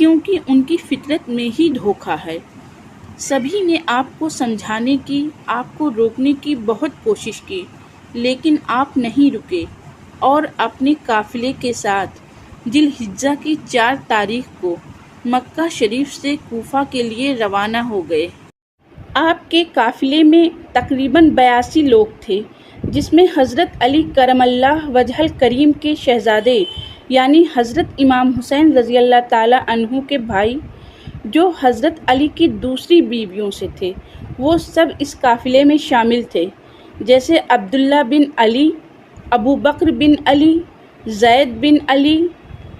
کیونکہ ان کی فطرت میں ہی دھوکہ ہے۔ سبھی نے آپ کو سمجھانے کی، آپ کو روکنے کی بہت کوشش کی، لیکن آپ نہیں رکے اور اپنے قافلے کے ساتھ ذی الحجہ کی 4 تاریخ کو مکہ شریف سے کوفہ کے لیے روانہ ہو گئے۔ آپ کے قافلے میں تقریباً 82 لوگ تھے، جس میں حضرت علی کرم اللہ وجہہ الکریم کے شہزادے یعنی حضرت امام حسین رضی اللہ تعالیٰ عنہ کے بھائی، جو حضرت علی کی دوسری بیویوں سے تھے، وہ سب اس قافلے میں شامل تھے، جیسے عبداللہ بن علی، ابو بکر بن علی، زید بن علی،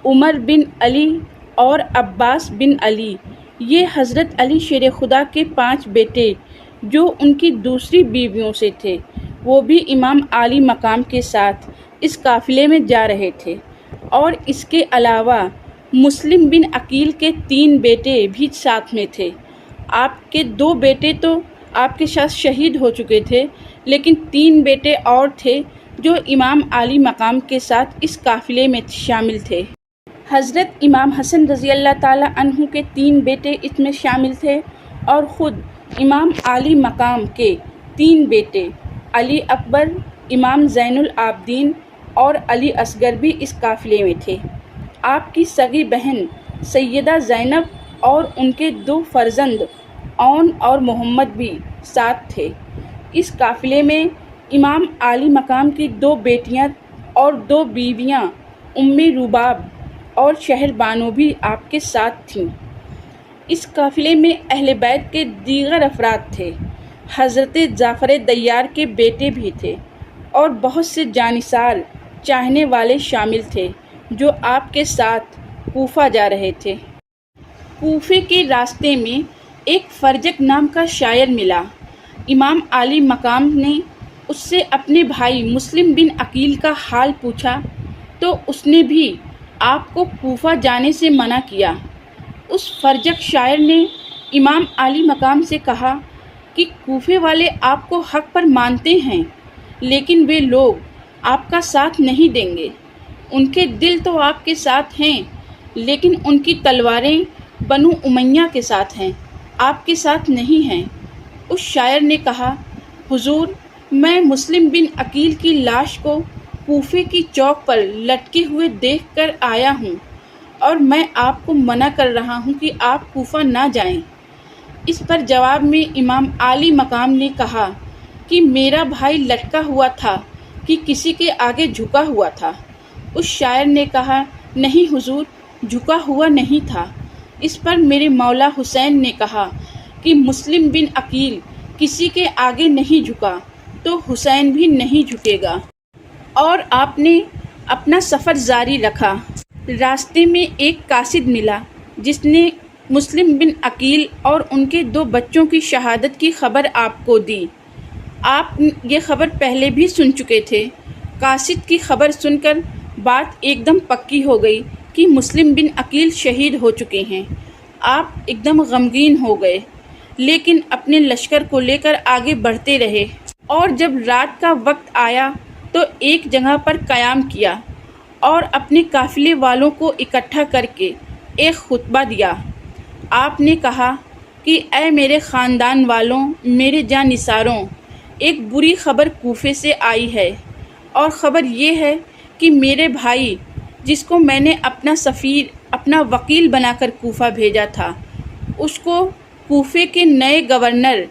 عمر بن علی اور عباس بن علی۔ یہ حضرت علی شیر خدا کے 5 بیٹے جو ان کی دوسری بیویوں سے تھے، وہ بھی امام عالی مقام کے ساتھ اس قافلے میں جا رہے تھے، اور اس کے علاوہ مسلم بن عقیل کے 3 بیٹے بھی ساتھ میں تھے۔ آپ کے 2 بیٹے تو آپ کے ساتھ شہید ہو چکے تھے، لیکن 3 بیٹے اور تھے جو امام عالی مقام کے ساتھ اس قافلے میں شامل تھے۔ حضرت امام حسن رضی اللہ تعالیٰ عنہ کے 3 بیٹے اس میں شامل تھے، اور خود امام عالی مقام کے 3 بیٹے علی اکبر، امام زین العابدین اور علی اصغر بھی اس قافلے میں تھے۔ آپ کی سگی بہن سیدہ زینب اور ان کے 2 فرزند اون اور محمد بھی ساتھ تھے۔ اس قافلے میں امام عالی مقام کی 2 بیٹیاں اور 2 بیویاں ام رباب اور شہر بانو بھی آپ کے ساتھ تھیں۔ اس قافلے میں اہل بیت کے دیگر افراد تھے، حضرت جعفر دیار کے بیٹے بھی تھے، اور بہت سے جانثار چاہنے والے شامل تھے جو آپ کے ساتھ کوفہ جا رہے تھے۔ کوفے کے راستے میں ایک فرجک نام کا شاعر ملا۔ امام عالی مقام نے اس سے اپنے بھائی مسلم بن عقیل کا حال پوچھا تو اس نے بھی آپ کو کوفہ جانے سے منع کیا۔ اس فرجک شاعر نے امام عالی مقام سے کہا کہ کوفے والے آپ کو حق پر مانتے ہیں، لیکن وہ لوگ آپ کا ساتھ نہیں دیں گے۔ ان کے دل تو آپ کے ساتھ ہیں، لیکن ان کی تلواریں بنو امیہ کے ساتھ ہیں، آپ کے ساتھ نہیں ہیں۔ اس شاعر نے کہا، حضور، میں مسلم بن عقیل کی لاش کو کوفے کی چوک پر لٹکے ہوئے دیکھ کر آیا ہوں، اور میں آپ کو منع کر رہا ہوں کہ آپ کوفہ نہ جائیں۔ اس پر جواب میں امام عالی مقام نے کہا کہ میرا بھائی لٹکا ہوا تھا کہ کسی کے آگے جھکا ہوا تھا؟ اس شاعر نے کہا، نہیں حضور، جھکا ہوا نہیں تھا۔ اس پر میرے مولا حسین نے کہا کہ مسلم بن عقیل کسی کے آگے نہیں جھکا تو حسین بھی نہیں جھکے گا، اور آپ نے اپنا سفر جاری رکھا۔ راستے میں ایک قاصد ملا جس نے مسلم بن عقیل اور ان کے 2 بچوں کی شہادت کی خبر آپ کو دی۔ آپ یہ خبر پہلے بھی سن چکے تھے۔ قاصد کی خبر سن کر بات ایک دم پکی ہو گئی کہ مسلم بن عقیل شہید ہو چکے ہیں۔ آپ ایک دم غمگین ہو گئے، لیکن اپنے لشکر کو لے کر آگے بڑھتے رہے، اور جب رات کا وقت آیا تو ایک جگہ پر قیام کیا اور اپنے قافلے والوں کو اکٹھا کر کے ایک خطبہ دیا۔ آپ نے کہا کہ اے میرے خاندان والوں، میرے جانثاروں، ایک بری خبر کوفے سے آئی ہے، اور خبر یہ ہے کہ میرے بھائی، جس کو میں نے اپنا سفیر، اپنا وکیل بنا کر کوفہ بھیجا تھا، اس کو کوفے کے نئے گورنر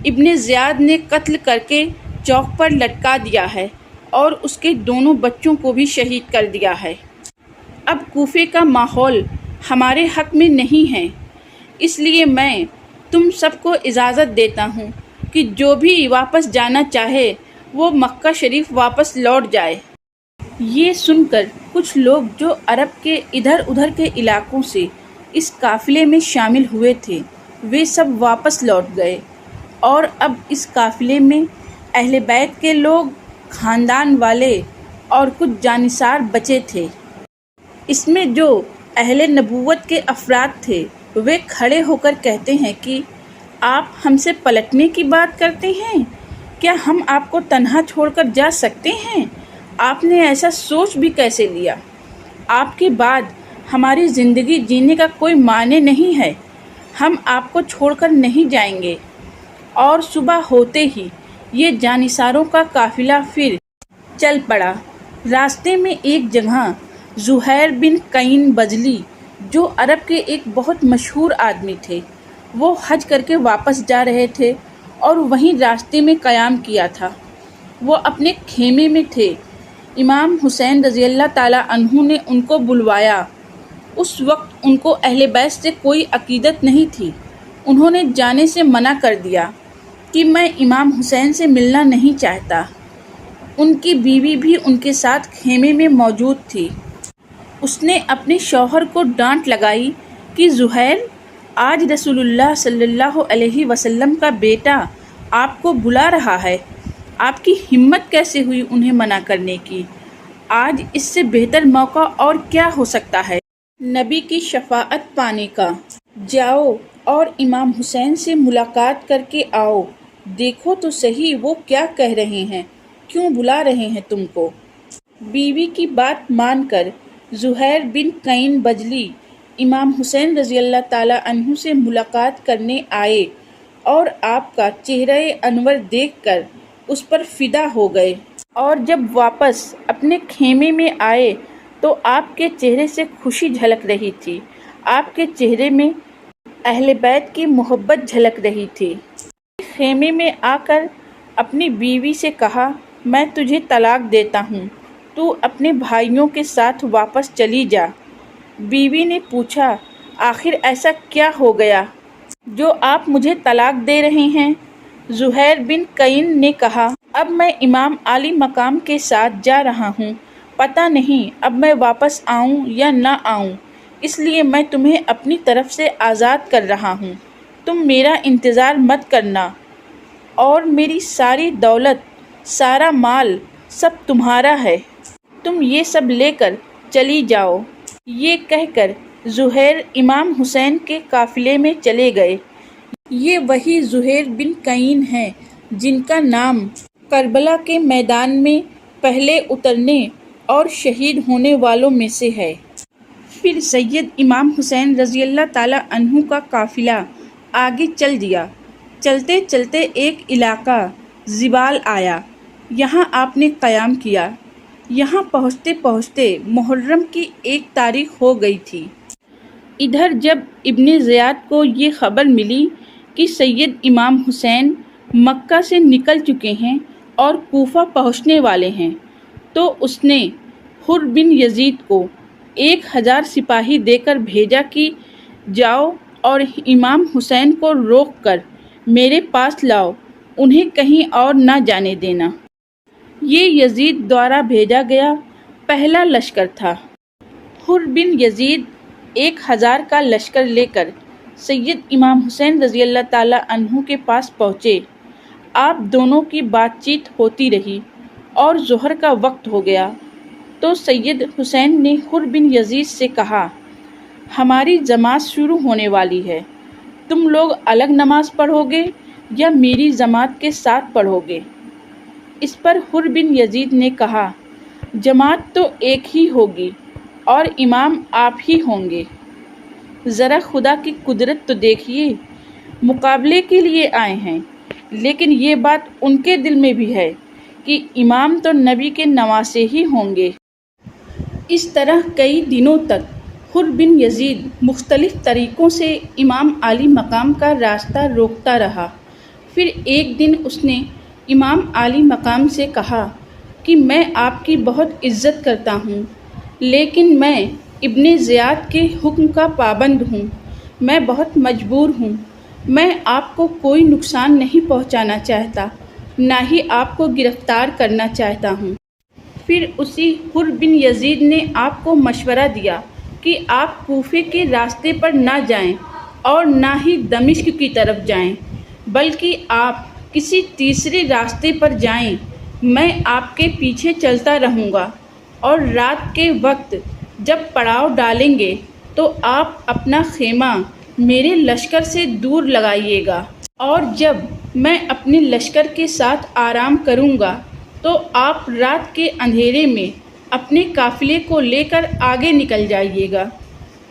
ابن زیاد نے قتل کر کے چوک پر لٹکا دیا ہے، اور اس کے دونوں بچوں کو بھی شہید کر دیا ہے۔ اب کوفے کا ماحول ہمارے حق میں نہیں ہے، اس لیے میں تم سب کو اجازت دیتا ہوں کہ جو بھی واپس جانا چاہے وہ مکہ شریف واپس لوٹ جائے۔ یہ سن کر کچھ لوگ جو عرب کے ادھر ادھر کے علاقوں سے اس قافلے میں شامل ہوئے تھے، وہ سب واپس لوٹ گئے، اور اب اس قافلے میں اہل بیت کے لوگ، خاندان والے اور کچھ جانثار بچے تھے۔ اس میں جو اہل نبوت کے افراد تھے وہ کھڑے ہو کر کہتے ہیں کہ آپ ہم سے پلٹنے کی بات کرتے ہیں؟ کیا ہم آپ کو تنہا چھوڑ کر جا سکتے ہیں؟ آپ نے ایسا سوچ بھی کیسے لیا؟ آپ کے بعد ہماری زندگی جینے کا کوئی معنی نہیں ہے، ہم آپ کو چھوڑ کر نہیں جائیں گے۔ اور صبح ہوتے ہی یہ جانثاروں کا قافلہ پھر چل پڑا۔ راستے میں ایک جگہ زہیر بن قین بجلی، جو عرب کے ایک بہت مشہور آدمی تھے، وہ حج کر کے واپس جا رہے تھے اور وہیں راستے میں قیام کیا تھا۔ وہ اپنے خیمے میں تھے۔ امام حسین رضی اللہ تعالیٰ عنہ نے ان کو بلوایا۔ اس وقت ان کو اہل بیت سے کوئی عقیدت نہیں تھی۔ انہوں نے جانے سے منع کر دیا کہ میں امام حسین سے ملنا نہیں چاہتا۔ ان کی بیوی بھی ان کے ساتھ خیمے میں موجود تھی۔ اس نے اپنے شوہر کو ڈانٹ لگائی کہ زہیر، آج رسول اللہ صلی اللہ علیہ وسلم کا بیٹا آپ کو بلا رہا ہے، آپ کی ہمت کیسے ہوئی انہیں منع کرنے کی؟ آج اس سے بہتر موقع اور کیا ہو سکتا ہے نبی کی شفاعت پانے کا؟ جاؤ اور امام حسین سے ملاقات کر کے آؤ، دیکھو تو صحیح وہ کیا کہہ رہے ہیں، کیوں بلا رہے ہیں تم کو؟ بیوی کی بات مان کر زہیر بن قین بجلی امام حسین رضی اللہ تعالیٰ عنہ سے ملاقات کرنے آئے اور آپ کا چہرہ انور دیکھ کر اس پر فدا ہو گئے۔ اور جب واپس اپنے خیمے میں آئے تو آپ کے چہرے سے خوشی جھلک رہی تھی، آپ کے چہرے میں اہل بیت کی محبت جھلک رہی تھی۔ خیمے میں آ کر اپنی بیوی سے کہا، میں تجھے طلاق دیتا ہوں، تو اپنے بھائیوں کے ساتھ واپس چلی جا۔ بیوی نے پوچھا، آخر ایسا کیا ہو گیا جو آپ مجھے طلاق دے رہے ہیں؟ زہیر بن قین نے کہا، اب میں امام عالی مقام کے ساتھ جا رہا ہوں، پتہ نہیں اب میں واپس آؤں یا نہ آؤں، اس لیے میں تمہیں اپنی طرف سے آزاد کر رہا ہوں، تم میرا انتظار مت کرنا، اور میری ساری دولت، سارا مال سب تمہارا ہے، تم یہ سب لے کر چلی جاؤ۔ یہ کہہ کر زہیر امام حسین کے قافلے میں چلے گئے۔ یہ وہی زہیر بن قین ہیں جن کا نام کربلا کے میدان میں پہلے اترنے اور شہید ہونے والوں میں سے ہے۔ پھر سید امام حسین رضی اللہ تعالیٰ عنہ کا قافلہ آگے چل دیا۔ چلتے چلتے ایک علاقہ زبال آیا، یہاں آپ نے قیام کیا۔ یہاں پہنچتے پہنچتے محرم کی 1 تاریخ ہو گئی تھی۔ ادھر جب ابن زیاد کو یہ خبر ملی کہ سید امام حسین مکہ سے نکل چکے ہیں اور کوفہ پہنچنے والے ہیں، تو اس نے حر بن یزید کو 1000 سپاہی دے کر بھیجا کہ جاؤ اور امام حسین کو روک کر میرے پاس لاؤ، انہیں کہیں اور نہ جانے دینا۔ یہ یزید دوارا بھیجا گیا پہلا لشکر تھا۔ حر بن یزید 1000 کا لشکر لے کر سید امام حسین رضی اللہ تعالیٰ عنہ کے پاس پہنچے۔ آپ دونوں کی بات چیت ہوتی رہی اور ظہر کا وقت ہو گیا تو سید حسین نے حر بن یزید سے کہا، ہماری جماعت شروع ہونے والی ہے، تم لوگ الگ نماز پڑھو گے یا میری جماعت کے ساتھ پڑھو گے؟ اس پر حر بن یزید نے کہا، جماعت تو ایک ہی ہوگی اور امام آپ ہی ہوں گے، ذرا خدا کی قدرت تو دیکھیے، مقابلے کے لیے آئے ہیں، لیکن یہ بات ان کے دل میں بھی ہے کہ امام تو نبی کے نواسے ہی ہوں گے۔ اس طرح کئی دنوں تک حر بن یزید مختلف طریقوں سے امام عالی مقام کا راستہ روکتا رہا۔ پھر ایک دن اس نے امام عالی مقام سے کہا کہ میں آپ کی بہت عزت کرتا ہوں، لیکن میں ابن زیاد کے حکم کا پابند ہوں، میں بہت مجبور ہوں، میں آپ کو کوئی نقصان نہیں پہنچانا چاہتا، نہ ہی آپ کو گرفتار کرنا چاہتا ہوں۔ پھر اسی حر بن یزید نے آپ کو مشورہ دیا کہ آپ کوفے کے راستے پر نہ جائیں اور نہ ہی دمشق کی طرف جائیں، بلکہ آپ کسی تیسرے راستے پر جائیں، میں آپ کے پیچھے چلتا رہوں گا، اور رات کے وقت جب پڑاؤ ڈالیں گے تو آپ اپنا خیمہ میرے لشکر سے دور لگائیے گا، اور جب میں اپنے لشکر کے ساتھ آرام کروں گا تو آپ رات کے اندھیرے میں اپنے قافلے کو لے کر آگے نکل جائیے گا۔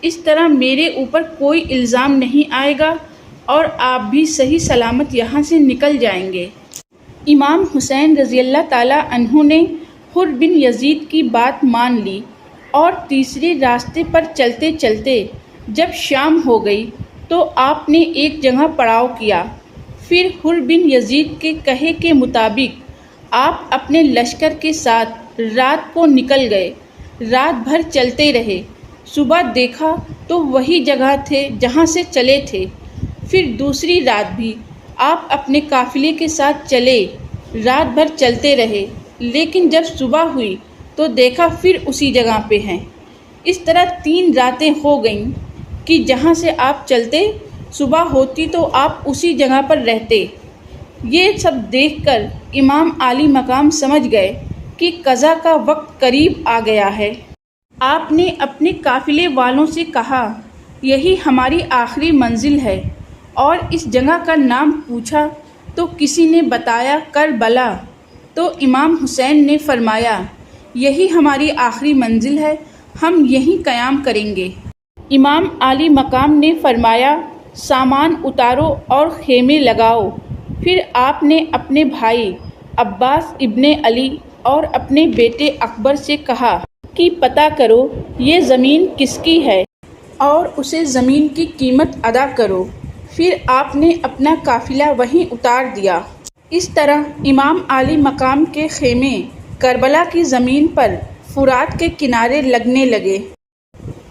اس طرح میرے اوپر کوئی الزام نہیں آئے گا اور آپ بھی صحیح سلامت یہاں سے نکل جائیں گے۔ امام حسین رضی اللہ تعالیٰ عنہ نے حر بن یزید کی بات مان لی اور تیسرے راستے پر چلتے چلتے جب شام ہو گئی تو آپ نے ایک جگہ پڑاؤ کیا۔ پھر حر بن یزید کے کہے کے مطابق آپ اپنے لشکر کے ساتھ رات کو نکل گئے۔ رات بھر چلتے رہے، صبح دیکھا تو وہی جگہ تھے جہاں سے چلے تھے۔ پھر دوسری رات بھی آپ اپنے قافلے کے ساتھ چلے، رات بھر چلتے رہے، لیکن جب صبح ہوئی تو دیکھا پھر اسی جگہ پہ ہیں۔ اس طرح 3 راتیں ہو گئیں کہ جہاں سے آپ چلتے، صبح ہوتی تو آپ اسی جگہ پر رہتے۔ یہ سب دیکھ کر امام عالی مقام سمجھ گئے کہ قضا کا وقت قریب آ گیا ہے۔ آپ نے اپنے قافلے والوں سے کہا، یہی ہماری آخری منزل ہے، اور اس جگہ کا نام پوچھا تو کسی نے بتایا کربلا، تو امام حسین نے فرمایا، یہی ہماری آخری منزل ہے، ہم یہیں قیام کریں گے۔ امام عالی مقام نے فرمایا، سامان اتارو اور خیمے لگاؤ۔ پھر آپ نے اپنے بھائی عباس ابن علی اور اپنے بیٹے اکبر سے کہا کہ پتہ کرو یہ زمین کس کی ہے اور اسے زمین کی قیمت ادا کرو۔ پھر آپ نے اپنا قافلہ وہیں اتار دیا۔ اس طرح امام عالی مقام کے خیمے کربلا کی زمین پر فرات کے کنارے لگنے لگے۔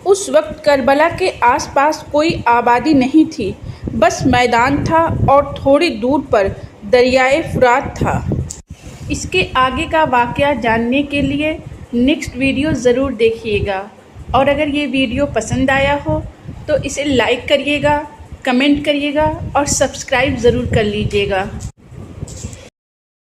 اس وقت کربلا کے آس پاس کوئی آبادی نہیں تھی، بس میدان تھا اور تھوڑی دور پر دریائے فرات تھا۔ اس کے آگے کا واقعہ جاننے کے لیے نیکسٹ ویڈیو ضرور دیکھیے گا، اور اگر یہ ویڈیو پسند آیا ہو تو اسے لائک کریے گا، کمنٹ کریے گا اور سبسکرائب ضرور کر لیجیے گا۔